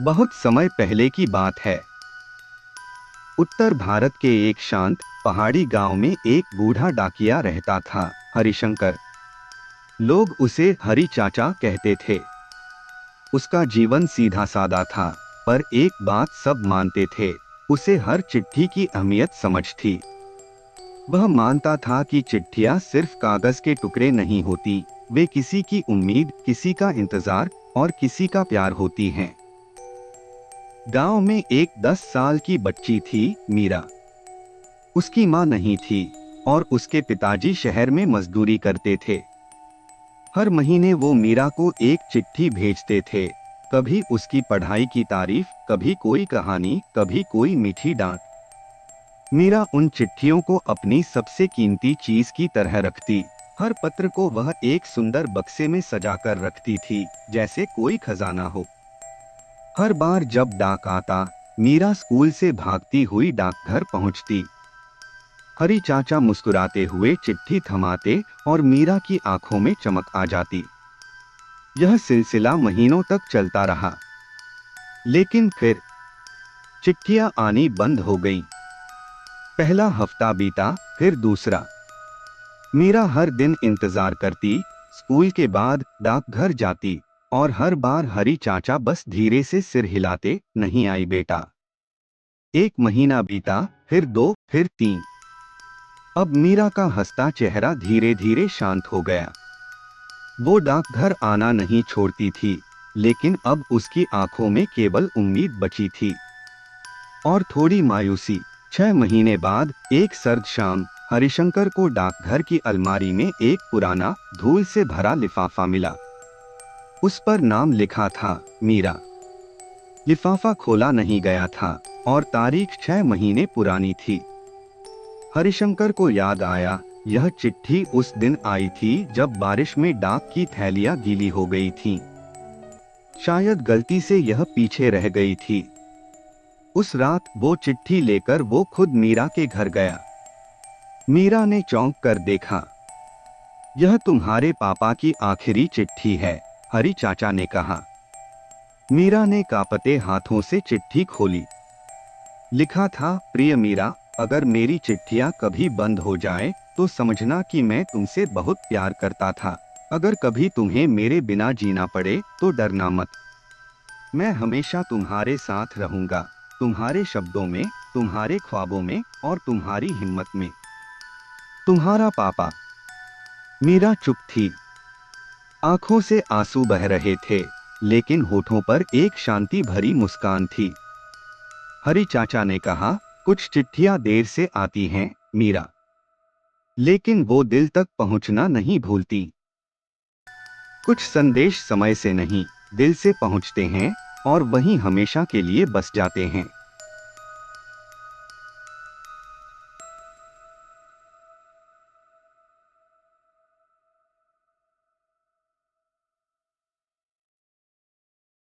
बहुत समय पहले की बात है। उत्तर भारत के एक शांत पहाड़ी गांव में एक बूढ़ा डाकिया रहता था, हरिशंकर। लोग उसे हरि चाचा कहते थे। उसका जीवन सीधा सादा था, पर एक बात सब मानते थे, उसे हर चिट्ठी की अहमियत समझ थी। वह मानता था कि चिट्ठियां सिर्फ कागज के टुकड़े नहीं होती, वे किसी की उम्मीद, किसी का इंतजार और किसी का प्यार होती हैं। गांव में एक 10 साल की बच्ची थी, मीरा। उसकी मां नहीं थी और उसके पिताजी शहर में मजदूरी करते थे। हर महीने वो मीरा को एक चिट्ठी भेजते थे, कभी उसकी पढ़ाई की तारीफ, कभी कोई कहानी, कभी कोई मीठी डांट। मीरा उन चिट्ठियों को अपनी सबसे कीमती चीज की तरह रखती। हर पत्र को वह एक सुंदर बक्से में सजाकर रखती थी, जैसे कोई खजाना हो। हर बार जब डाक आता, मीरा स्कूल से भागती हुई डाकघर पहुंचती। हरी चाचा मुस्कुराते हुए चिट्ठी थमाते और मीरा की आंखों में चमक आ जाती। यह सिलसिला महीनों तक चलता रहा। लेकिन फिर चिट्ठियां आनी बंद हो गईं। पहला हफ्ता बीता, फिर दूसरा। मीरा हर दिन इंतजार करती, स्कूल के बाद डाकघर जाती, और हर बार हरी चाचा बस धीरे से सिर हिलाते, नहीं आई बेटा। एक महीना बीता, फिर दो, फिर तीन। अब मीरा का हंसता चेहरा धीरे धीरे शांत हो गया। वो डाकघर आना नहीं छोड़ती थी, लेकिन अब उसकी आंखों में केवल उम्मीद बची थी और थोड़ी मायूसी। 6 महीने बाद एक सर्द शाम, हरिशंकर को डाकघर की अलमारी में एक पुराना, धूल से भरा लिफाफा मिला। उस पर नाम लिखा था, मीरा। लिफाफा खोला नहीं गया था और तारीख 6 महीने पुरानी थी। हरिशंकर को याद आया, यह चिट्ठी उस दिन आई थी जब बारिश में डाक की थैलियां गीली हो गई थीं। शायद गलती से यह पीछे रह गई थी। उस रात वो चिट्ठी लेकर वो खुद मीरा के घर गया। मीरा ने चौंक कर देखा। यह तुम्हारे पापा की आखिरी चिट्ठी है, हरी चाचा ने कहा। मीरा ने कांपते हाथों से चिट्ठी खोली। लिखा था, प्रिय मीरा, अगर मेरी चिट्ठियां कभी बंद हो जाएं, तो समझना कि मैं तुमसे बहुत प्यार करता था। अगर कभी तुम्हें मेरे बिना जीना पड़े, तो डरना मत। मैं हमेशा तुम्हारे साथ रहूंगा, तुम्हारे शब्दों में, तुम्हारे ख्वाबों में और तुम्हारी हिम्मत में। तुम्हारा पापा। मीरा चुप थी। आंखों से आंसू बह रहे थे, लेकिन होठों पर एक शांति भरी मुस्कान थी। हरी चाचा ने कहा, कुछ चिट्ठियां देर से आती हैं, मीरा, लेकिन वो दिल तक पहुंचना नहीं भूलती। कुछ संदेश समय से नहीं, दिल से पहुंचते हैं और वहीं हमेशा के लिए बस जाते हैं।